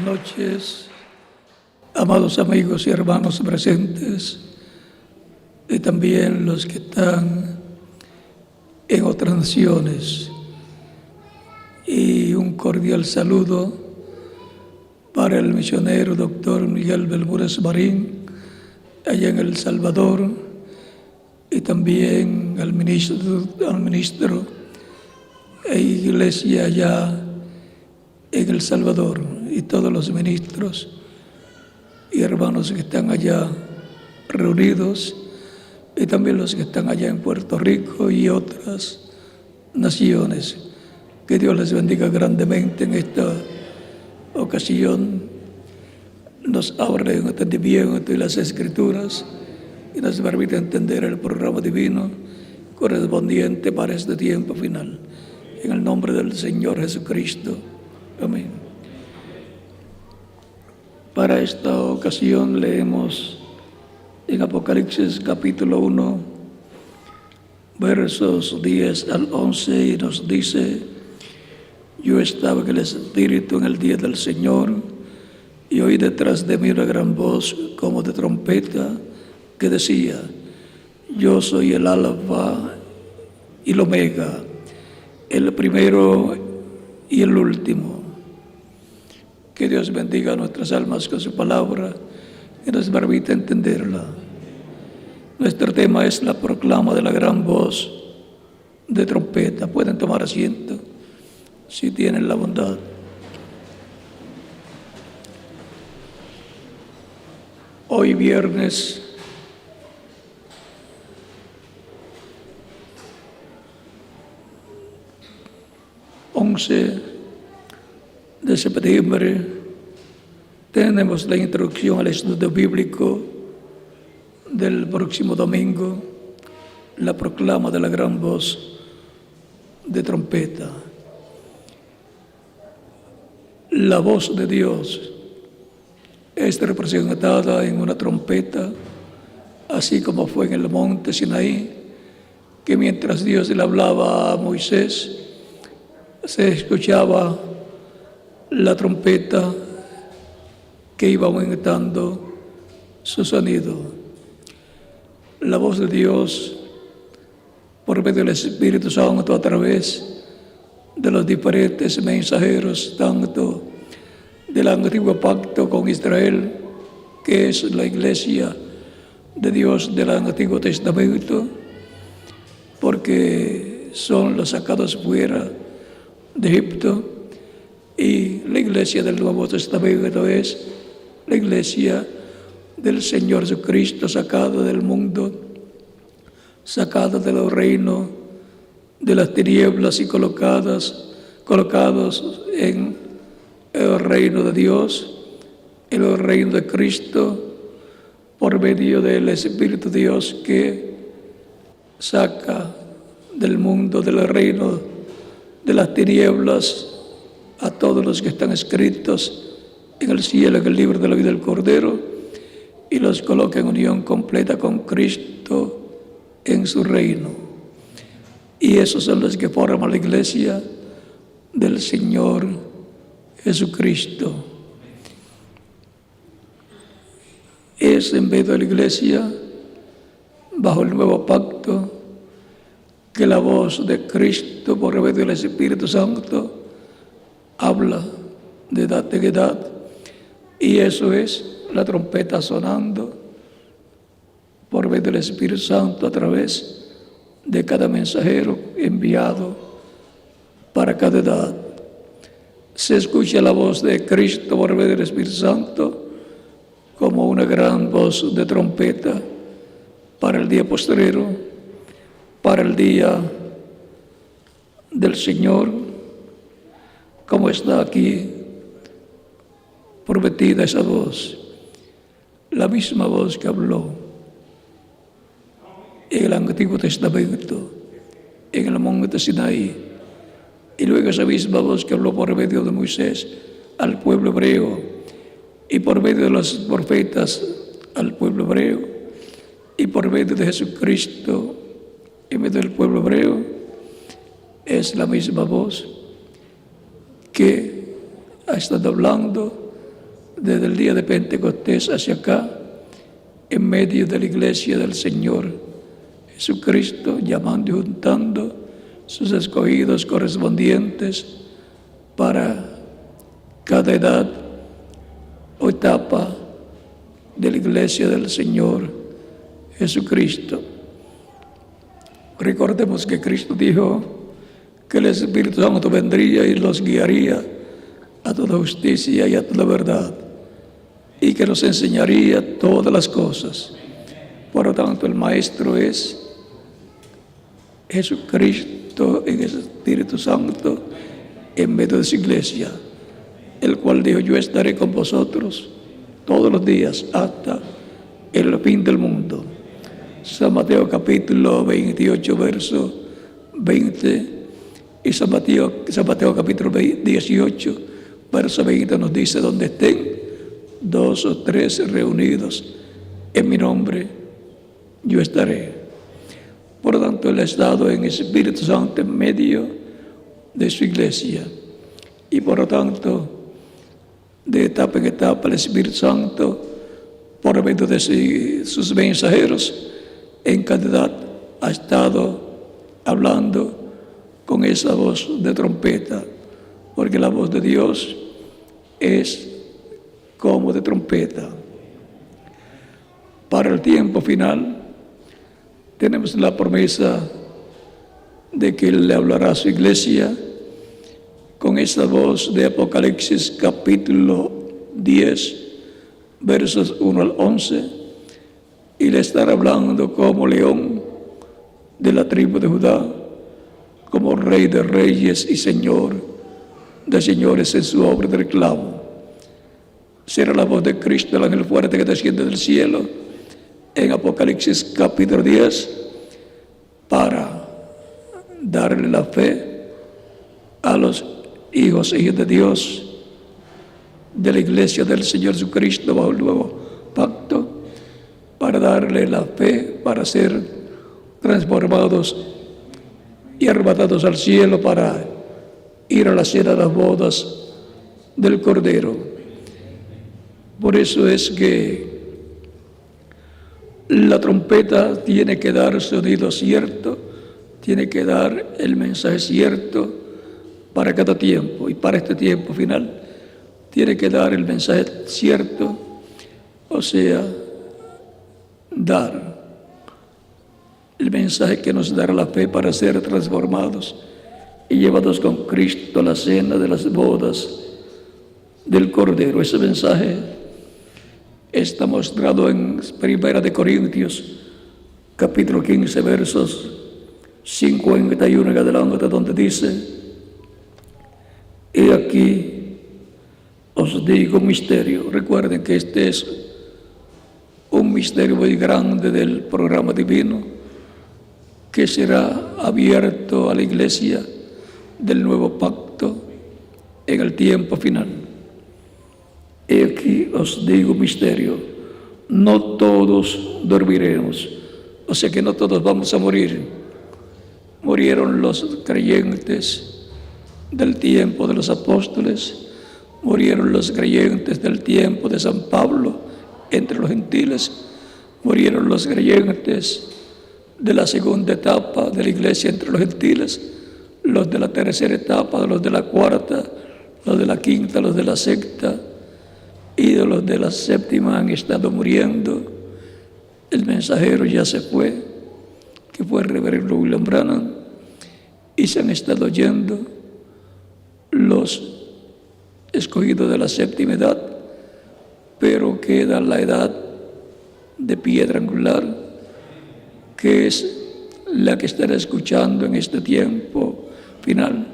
Buenas noches, amados amigos y hermanos presentes, y también los que están en otras naciones. Y un cordial saludo para el misionero doctor Miguel Belmúdez Marín, allá en El Salvador, y también al ministro e iglesia allá en El Salvador, y todos los ministros y hermanos que están allá reunidos, y también los que están allá en Puerto Rico y otras naciones. Que Dios les bendiga grandemente en esta ocasión. Nos abre el entendimiento de las Escrituras y nos permite entender el programa divino correspondiente para este tiempo final. En el nombre del Señor Jesucristo. Amén. Para esta ocasión leemos en Apocalipsis capítulo 1, versos 10 al 11, y nos dice: yo estaba en el Espíritu en el día del Señor, y oí detrás de mí una gran voz como de trompeta que decía: yo soy el Alfa y el Omega, el primero y el último. Que Dios bendiga nuestras almas con su palabra y nos permita entenderla. Nuestro tema es la proclama de la gran voz de trompeta. Pueden tomar asiento si tienen la bondad. Hoy viernes 11 de septiembre tenemos la introducción al estudio bíblico del próximo domingo, la proclama de la gran voz de trompeta. La voz de Dios es representada en una trompeta, así como fue en el monte Sinaí, que mientras Dios le hablaba a Moisés, se escuchaba la trompeta que iba aumentando su sonido. La voz de Dios, por medio del Espíritu Santo, a través de los diferentes mensajeros, tanto del antiguo pacto con Israel, que es la iglesia de Dios del Antiguo Testamento, porque son los sacados fuera de Egipto, y la iglesia del Nuevo Testamento es la iglesia del Señor Jesucristo, sacada del mundo, sacada del reino de las tinieblas y colocados en el reino de Dios, en el reino de Cristo, por medio del Espíritu de Dios que saca del mundo, del reino de las tinieblas, a todos los que están escritos en el cielo, en el libro de la vida del Cordero, y los coloca en unión completa con Cristo en su reino. Y esos son los que forman la iglesia del Señor Jesucristo. Es en vez de la iglesia bajo el nuevo pacto que la voz de Cristo por medio del Espíritu Santo habla de edad en edad, y eso es la trompeta sonando por medio del Espíritu Santo a través de cada mensajero enviado para cada edad. Se escucha la voz de Cristo por medio del Espíritu Santo como una gran voz de trompeta para el día postrero, para el día del Señor, como está aquí prometida esa voz, la misma voz que habló en el Antiguo Testamento, en el monte Sinaí, y luego esa misma voz que habló por medio de Moisés al pueblo hebreo, y por medio de los profetas al pueblo hebreo, y por medio de Jesucristo en medio del pueblo hebreo, es la misma voz que ha estado hablando desde el día de Pentecostés hacia acá, en medio de la iglesia del Señor Jesucristo, llamando y juntando sus escogidos correspondientes para cada edad o etapa de la iglesia del Señor Jesucristo. Recordemos que Cristo dijo que el Espíritu Santo vendría y los guiaría a toda justicia y a toda verdad, y que nos enseñaría todas las cosas. Por lo tanto, el Maestro es Jesucristo en el Espíritu Santo en medio de su iglesia, el cual dijo: yo estaré con vosotros todos los días hasta el fin del mundo. San Mateo capítulo 28, verso 20, y San Mateo capítulo 18, verso 20 nos dice: donde estén 2 o 3 reunidos en mi nombre, yo estaré. Por lo tanto, Él ha estado en el Espíritu Santo en medio de su iglesia, y por lo tanto, de etapa en etapa, el Espíritu Santo, por medio de sus mensajeros, en cantidad ha estado hablando con esa voz de trompeta, porque la voz de Dios es como de trompeta. Para el tiempo final, tenemos la promesa de que Él le hablará a su iglesia con esa voz de Apocalipsis capítulo 10, versos 1 al 11, y le estará hablando como león de la tribu de Judá, como Rey de reyes y Señor de señores en su obra de reclamo. Será la voz de Cristo, el ángel fuerte que desciende del cielo, en Apocalipsis capítulo 10, para darle la fe a los hijos e hijas de Dios, de la iglesia del Señor Jesucristo bajo el nuevo pacto, para darle la fe para ser transformados y arrebatados al cielo para ir a la cena de las bodas del Cordero. Por eso es que la trompeta tiene que dar sonido cierto, tiene que dar el mensaje cierto para cada tiempo, y para este tiempo final tiene que dar el mensaje cierto, o sea, dar el mensaje que nos dará la fe para ser transformados y llevados con Cristo a la cena de las bodas del Cordero. Ese mensaje está mostrado en 1 de Corintios capítulo 15, versos 51 en adelante, donde dice: he aquí os digo un misterio. Recuerden que este es un misterio muy grande del programa divino, que será abierto a la iglesia del nuevo pacto en el tiempo final. He aquí os digo un misterio: no todos dormiremos. O sea que no todos vamos a morir. Murieron los creyentes del tiempo de los apóstoles, murieron los creyentes del tiempo de San Pablo entre los gentiles, murieron los creyentes de la segunda etapa de la iglesia entre los gentiles, los de la tercera etapa, los de la cuarta, los de la quinta, los de la sexta, y de los de la séptima han estado muriendo. El mensajero ya se fue, que fue el reverendo William Branham, y se han estado yendo los escogidos de la séptima edad, pero queda la edad de piedra angular, que es la que estará escuchando en este tiempo final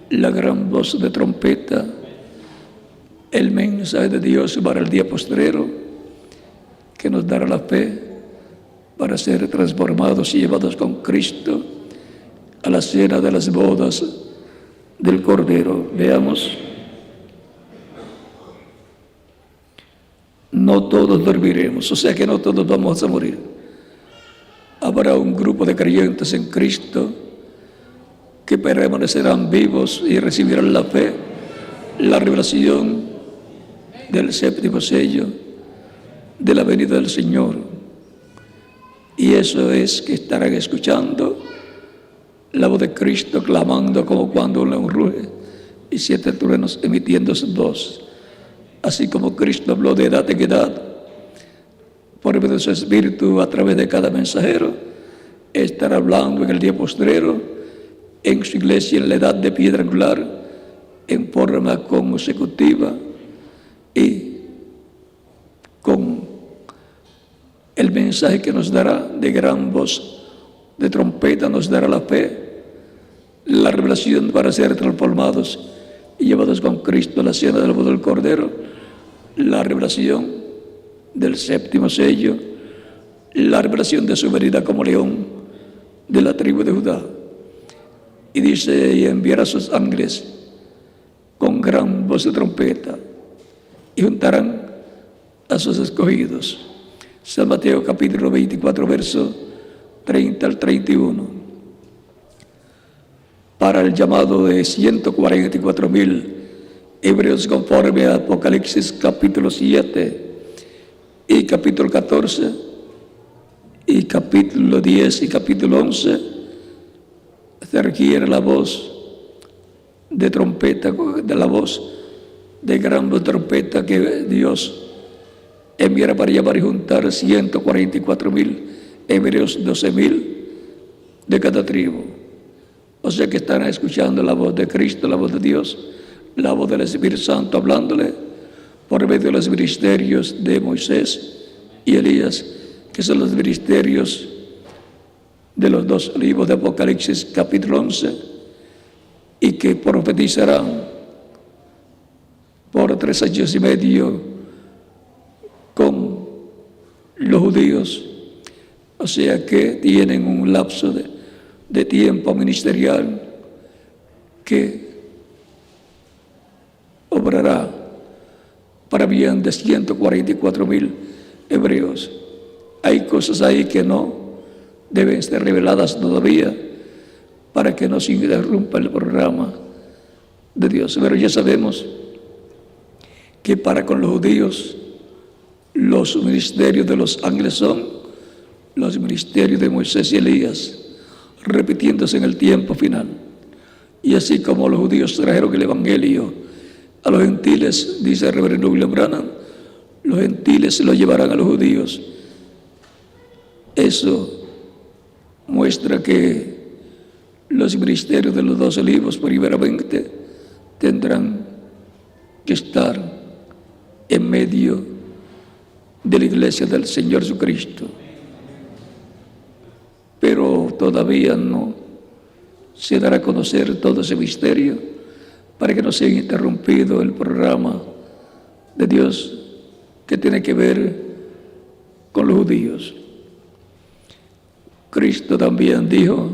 la gran voz de trompeta, el mensaje de Dios para el día postrero, que nos dará la fe para ser transformados y llevados con Cristo a la cena de las bodas del Cordero. Veamos: no todos dormiremos, o sea que no todos vamos a morir. Habrá un grupo de creyentes en Cristo que permanecerán vivos y recibirán la fe, la revelación del séptimo sello de la venida del Señor. Y eso es que estarán escuchando la voz de Cristo clamando como cuando un león ruge y 7 truenos emitiendo su voz. Así como Cristo habló de edad en edad por medio de su Espíritu a través de cada mensajero, estará hablando en el día postrero en su iglesia en la edad de piedra angular en forma consecutiva y con el mensaje que nos dará de gran voz de trompeta, nos dará la fe, la revelación para ser transformados y llevados con Cristo a la cena del voto del Cordero, la revelación del séptimo sello, la revelación de su venida como león de la tribu de Judá. Y dice, y enviará a sus ángeles con gran voz de trompeta y juntarán a sus escogidos. San Mateo capítulo 24, verso 30 al 31. Para el llamado de 144,000 hebreos conforme a Apocalipsis capítulo 7 y capítulo 14 y capítulo 10 y capítulo 11, se requiere la voz de trompeta, de la voz de gran voz de trompeta que Dios enviará para llamar y juntar 144,000 hebreos, 12,000 de cada tribu. O sea que están escuchando la voz de Cristo, la voz de Dios, la voz del Espíritu Santo hablándole por medio de los ministerios de Moisés y Elías, que son los ministerios de los 2 libros de Apocalipsis capítulo 11, y que profetizarán por 3 años y medio con los judíos. O sea que tienen un lapso de tiempo ministerial que obrará para bien de 144,000 hebreos. Hay cosas ahí que no deben ser reveladas todavía para que no se interrumpa el programa de Dios. Pero ya sabemos que para con los judíos los ministerios de los ángeles son los ministerios de Moisés y Elías, repitiéndose en el tiempo final. Y así como los judíos trajeron el evangelio a los gentiles, dice el reverendo William Branham, los gentiles lo llevarán a los judíos. Eso muestra que los ministerios de los 12 libros primeramente tendrán que estar en medio de la iglesia del Señor Jesucristo. Pero todavía no se dará a conocer todo ese misterio para que no sea interrumpido el programa de Dios que tiene que ver con los judíos. Cristo también dijo,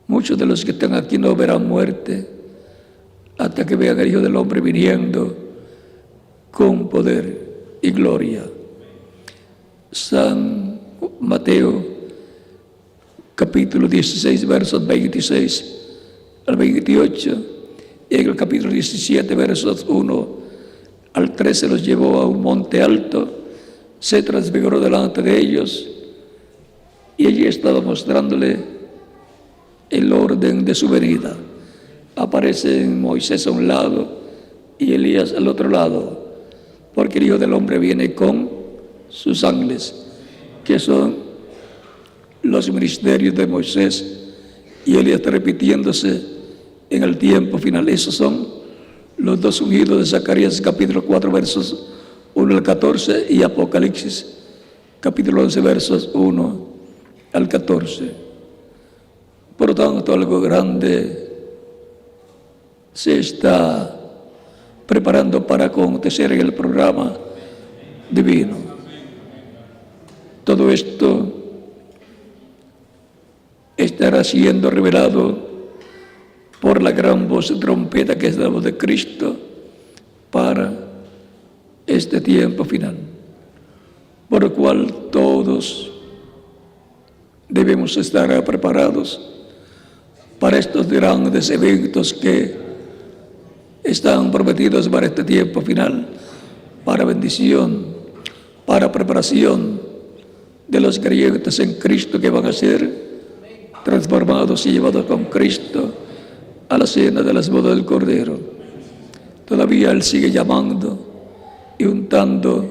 muchos de los que están aquí no verán muerte hasta que vean al Hijo del Hombre viniendo con poder y gloria. San Mateo capítulo 16, versos 26 al 28, y en el capítulo 17, versos 1 al 13, los llevó a un monte alto, se transfiguró delante de ellos, y allí estaba mostrándole el orden de su venida. Aparecen Moisés a un lado y Elías al otro lado, porque el Hijo del Hombre viene con sus ángeles, que son los ministerios de Moisés y Elías, repitiéndose en el tiempo final. Esos son los 2 ungidos de Zacarías capítulo 4 versos 1 al 14 y Apocalipsis capítulo 11 versos 1 al 14. Por lo tanto, algo grande se está preparando para acontecer en el programa divino. Todo esto estará siendo revelado por la gran voz de trompeta que es la voz de Cristo para este tiempo final, por lo cual todos debemos estar preparados para estos grandes eventos que están prometidos para este tiempo final, para bendición, para preparación de los creyentes en Cristo que van a ser transformados y llevados con Cristo a la cena de las bodas del Cordero. Todavía Él sigue llamando y untando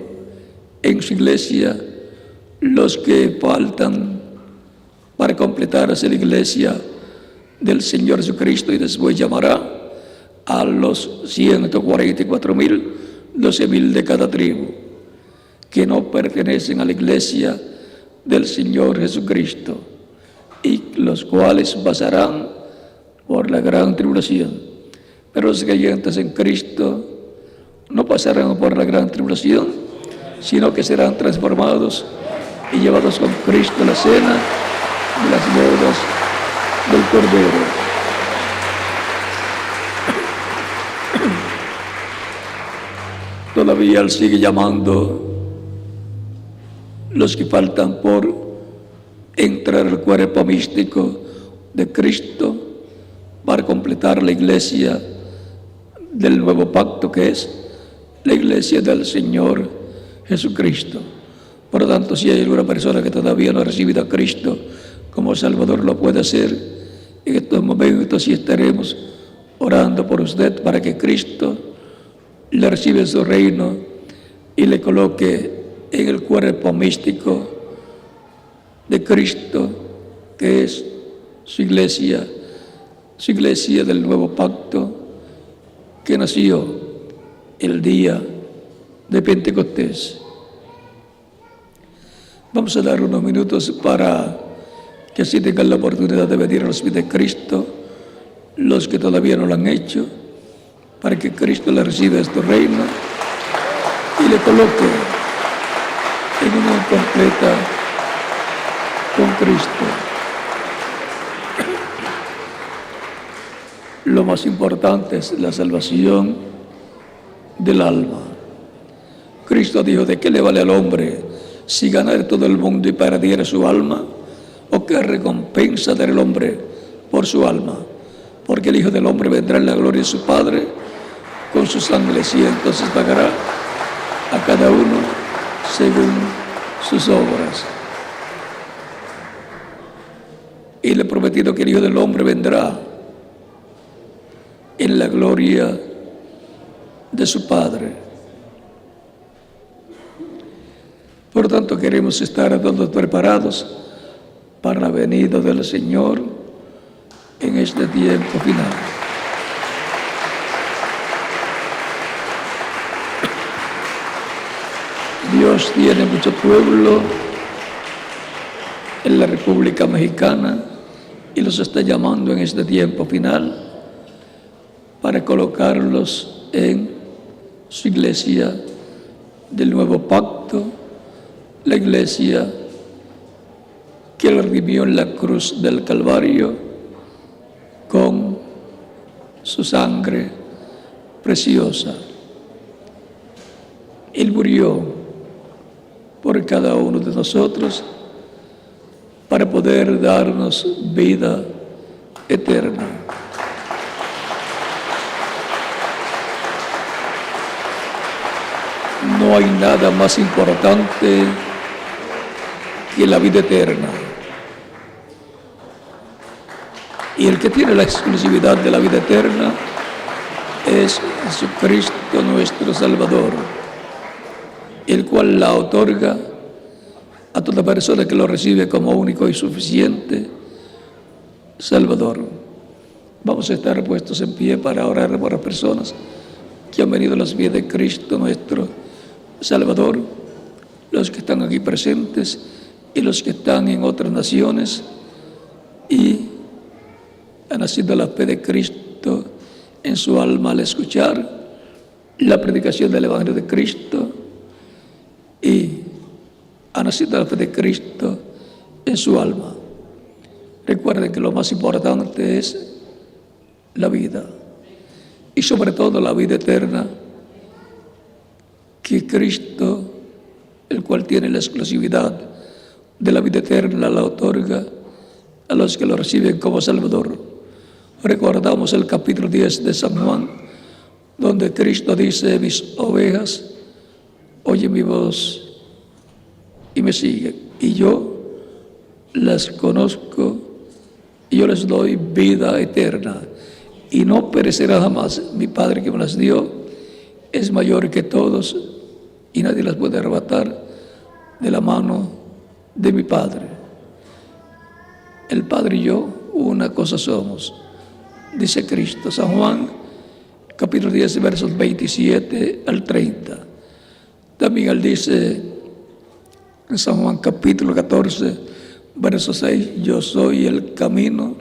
en su iglesia los que faltan para completarse la iglesia del Señor Jesucristo, y después llamará a los 144,000, 12,000 de cada tribu, que no pertenecen a la iglesia del Señor Jesucristo, y los cuales pasarán por la gran tribulación. Pero los creyentes en Cristo no pasarán por la gran tribulación, sino que serán transformados y llevados con Cristo a la cena de las bodas del Cordero. Todavía Él sigue llamando los que faltan por entrar al cuerpo místico de Cristo para completar la iglesia del nuevo pacto, que es la iglesia del Señor Jesucristo. Por lo tanto, si hay alguna persona que todavía no ha recibido a Cristo como Salvador, lo puede hacer en estos momentos, y estaremos orando por usted para que Cristo le reciba en su reino y le coloque en el cuerpo místico de Cristo, que es su iglesia del nuevo pacto, que nació el día de Pentecostés. Vamos a dar unos minutos para que así tengan la oportunidad de venir a los pies de Cristo, los que todavía no lo han hecho, para que Cristo le reciba este reino y le coloque en unión completa con Cristo. Lo más importante es la salvación del alma. Cristo dijo: ¿de qué le vale al hombre si ganara todo el mundo y perdiera su alma? ¿O qué recompensa dará el hombre por su alma? Porque el Hijo del Hombre vendrá en la gloria de su Padre con sus ángeles, y entonces pagará a cada uno según sus obras. Y le he prometido que el Hijo del Hombre vendrá en la gloria de su Padre. Por lo tanto, queremos estar todos preparados para la venida del Señor en este tiempo final. Dios tiene mucho pueblo en la República Mexicana y los está llamando en este tiempo final para colocarlos en su iglesia del nuevo pacto, la iglesia que Él redimió en la cruz del Calvario con su sangre preciosa. Él murió por cada uno de nosotros para poder darnos vida eterna. No hay nada más importante que la vida eterna. Y el que tiene la exclusividad de la vida eterna es Jesucristo nuestro Salvador, el cual la otorga a toda persona que lo recibe como único y suficiente Salvador. Vamos a estar puestos en pie para orar por las personas que han venido a los pies de Cristo nuestro Salvador, los que están aquí presentes y los que están en otras naciones y han nacido la fe de Cristo en su alma al escuchar la predicación del Evangelio de Cristo, y ha nacido la fe de Cristo en su alma. Recuerden que lo más importante es la vida, y sobre todo la vida eterna, que Cristo, el cual tiene la exclusividad de la vida eterna, la otorga a los que lo reciben como Salvador. Recordamos el capítulo 10 de San Juan, donde Cristo dice: mis ovejas oyen mi voz y me siguen, y yo las conozco y yo les doy vida eterna y no perecerá jamás. Mi Padre que me las dio es mayor que todos y nadie las puede arrebatar de la mano de mi Padre. El Padre y yo una cosa somos, dice Cristo. San Juan capítulo 10 versos 27 al 30. También él dice en San Juan capítulo 14 verso 6, yo soy el camino,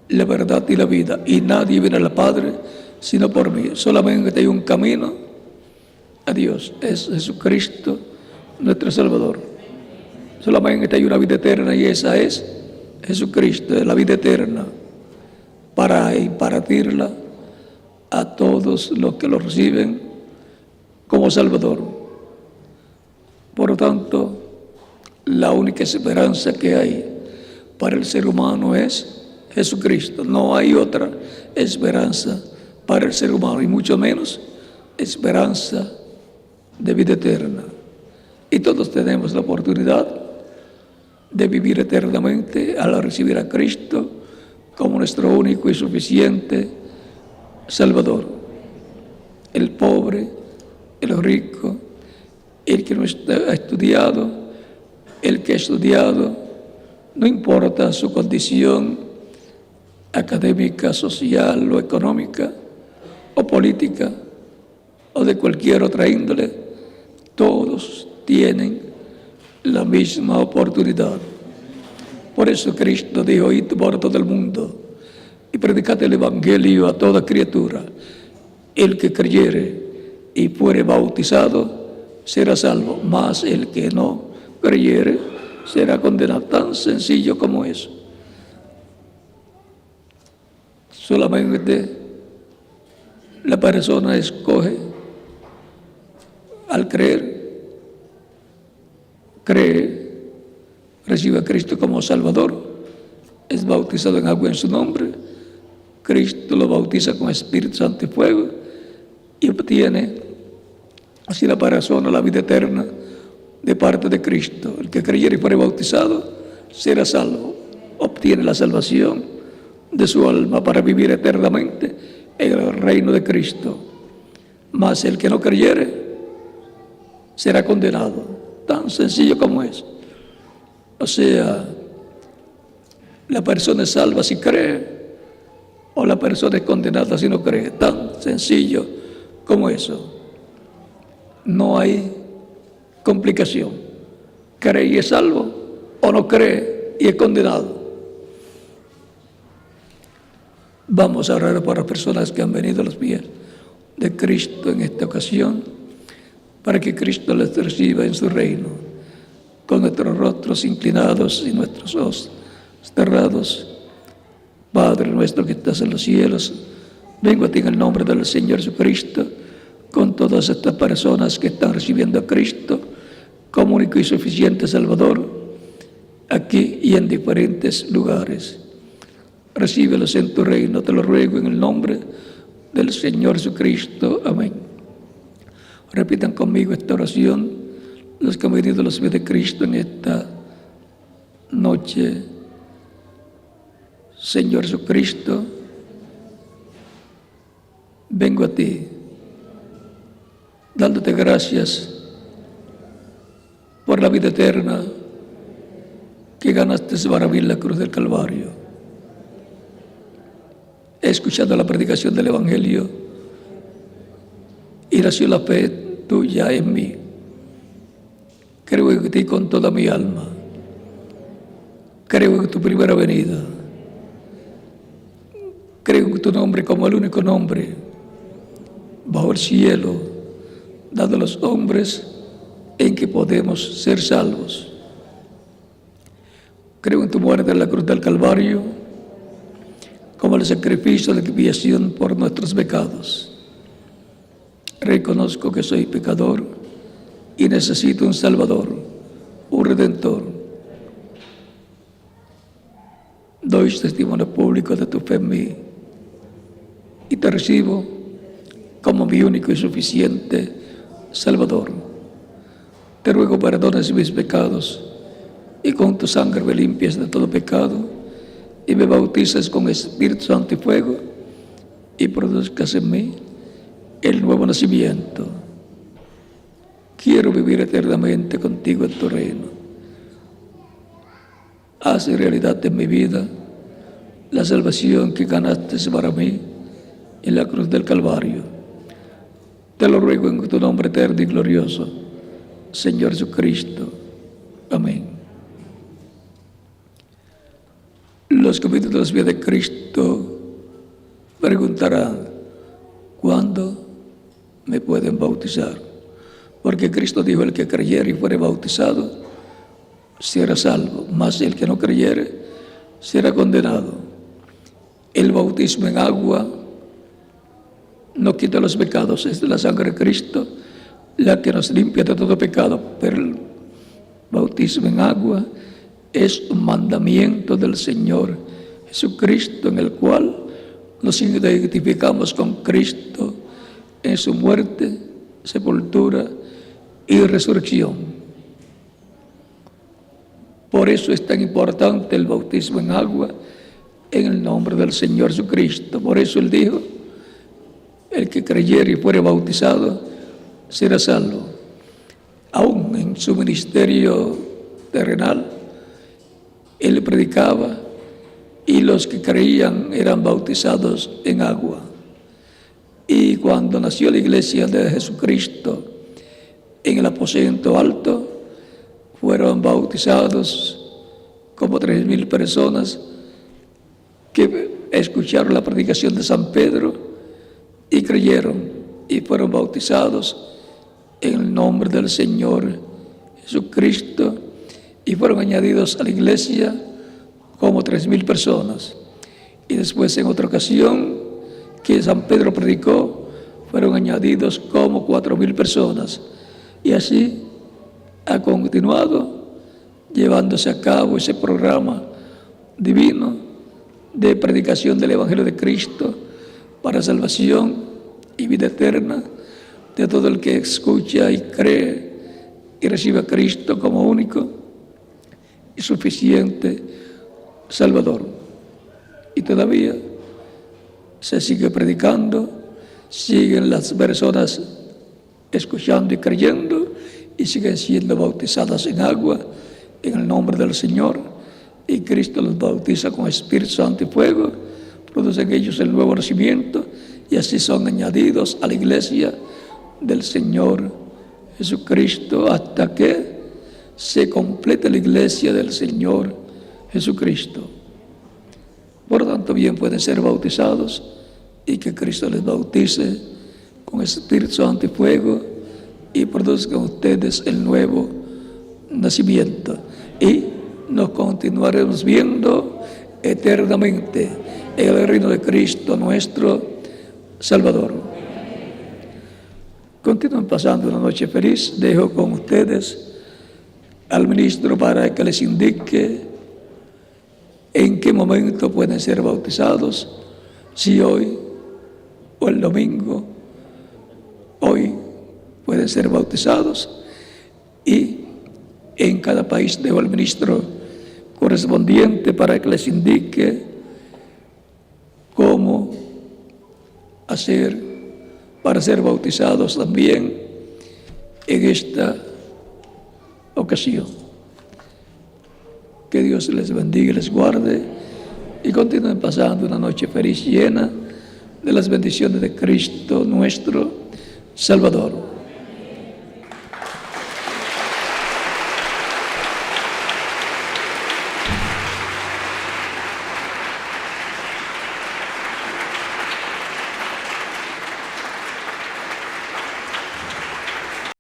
la verdad y la vida, y nadie viene al Padre sino por mí. Solamente hay un camino a Dios, es Jesucristo nuestro Salvador. Solamente hay una vida eterna y esa es Jesucristo, es la vida eterna, para impartirla a todos los que lo reciben como Salvador. Por lo tanto, la única esperanza que hay para el ser humano es Jesucristo. No hay otra esperanza para el ser humano, y mucho menos esperanza de vida eterna. Y todos tenemos la oportunidad de vivir eternamente al recibir a Cristo como nuestro único y suficiente Salvador. El pobre, el rico, el que no ha estudiado, el que ha estudiado, no importa su condición académica, social o económica o política o de cualquier otra índole, todos tienen la misma oportunidad. Por eso Cristo dijo: id por todo el mundo y predicad el Evangelio a toda criatura. El que creyere y fuere bautizado será salvo, mas el que no creyere será condenado. Tan sencillo como eso. Solamente la persona escoge al creer, cree, recibe a Cristo como Salvador, es bautizado en agua en su nombre, Cristo lo bautiza con Espíritu Santo y fuego y obtiene así la persona la vida eterna de parte de Cristo. El que creyere y fuere bautizado será salvo, obtiene la salvación de su alma para vivir eternamente en el reino de Cristo. Mas el que no creyere será condenado. Tan sencillo como es. O sea, la persona es salva si cree, o la persona es condenada si no cree. Tan sencillo como eso. No hay complicación. Cree y es salvo, o no cree y es condenado. Vamos a orar por las personas que han venido a los pies de Cristo en esta ocasión, para que Cristo les reciba en su reino, con nuestros rostros inclinados y nuestros ojos cerrados. Padre nuestro que estás en los cielos, vengo a ti en el nombre del Señor Jesucristo, con todas estas personas que están recibiendo a Cristo como único y suficiente Salvador, aquí y en diferentes lugares. Recíbelos en tu reino, te lo ruego en el nombre del Señor Jesucristo. Amén. Repitan conmigo esta oración los que han venido a los pies de Cristo en esta noche. Señor Jesucristo, vengo a ti dándote gracias por la vida eterna que ganaste para mí en la cruz del Calvario. He escuchado la predicación del Evangelio y nació la fe tuya en mí. Creo en ti con toda mi alma. Creo en tu primera venida. Creo en tu nombre como el único nombre bajo el cielo, dado a los hombres en que podemos ser salvos. Creo en tu muerte en la cruz del Calvario como el sacrificio de expiación por nuestros pecados. Reconozco que soy pecador y necesito un Salvador, un Redentor. Doy testimonio público de tu fe en mí y te recibo como mi único y suficiente Salvador. te ruego perdones mis pecados y con tu sangre me limpies de todo pecado y me bautices con Espíritu Santo y fuego y produzcas en mí el nuevo nacimiento. Quiero vivir eternamente contigo en tu reino. Haz realidad en mi vida la salvación que ganaste para mí en la cruz del Calvario. Te lo ruego en tu nombre eterno y glorioso, Señor Jesucristo. Amén. Los convictos de las vidas de Cristo preguntarán, ¿cuándo me pueden bautizar? Porque Cristo dijo, el que creyere y fuere bautizado será salvo, mas el que no creyere será condenado. El bautismo en agua no quita los pecados, es de la sangre de Cristo la que nos limpia de todo pecado, pero el bautismo en agua es un mandamiento del Señor Jesucristo, en el cual nos identificamos con Cristo en su muerte, sepultura y resurrección. Por eso es tan importante el bautismo en agua en el nombre del Señor Jesucristo. Por eso Él dijo, el que creyere y fuere bautizado será salvo. Aún en su ministerio terrenal, Él predicaba y los que creían eran bautizados en agua. Y cuando nació la iglesia de Jesucristo en el aposento alto, fueron bautizados como 3,000 personas que escucharon la predicación de San Pedro y creyeron y fueron bautizados en el nombre del Señor Jesucristo y fueron añadidos a la iglesia como 3,000 personas. Y después, en otra ocasión que San Pedro predicó, fueron añadidos como 4,000 personas. Y así ha continuado llevándose a cabo ese programa divino de predicación del Evangelio de Cristo para salvación y vida eterna de todo el que escucha y cree y recibe a Cristo como único y suficiente Salvador. Y todavía se sigue predicando, siguen las personas escuchando y creyendo y siguen siendo bautizadas en agua en el nombre del Señor, y Cristo los bautiza con Espíritu Santo y fuego, producen ellos el nuevo nacimiento y así son añadidos a la iglesia del Señor Jesucristo hasta que se complete la iglesia del Señor Jesucristo. Por tanto, bien pueden ser bautizados y que Cristo les bautice con Espíritu Santo y fuego y produzcan ustedes el nuevo nacimiento. Y nos continuaremos viendo eternamente en el reino de Cristo, nuestro Salvador. Continúen pasando una noche feliz. Dejo con ustedes al ministro para que les indique en qué momento pueden ser bautizados, si hoy o el domingo. Hoy pueden ser bautizados y en cada país dejo al ministro correspondiente para que les indique cómo hacer para ser bautizados también en esta ocasión. Que Dios les bendiga y les guarde y continúen pasando una noche feliz llena de las bendiciones de Cristo nuestro Salvador.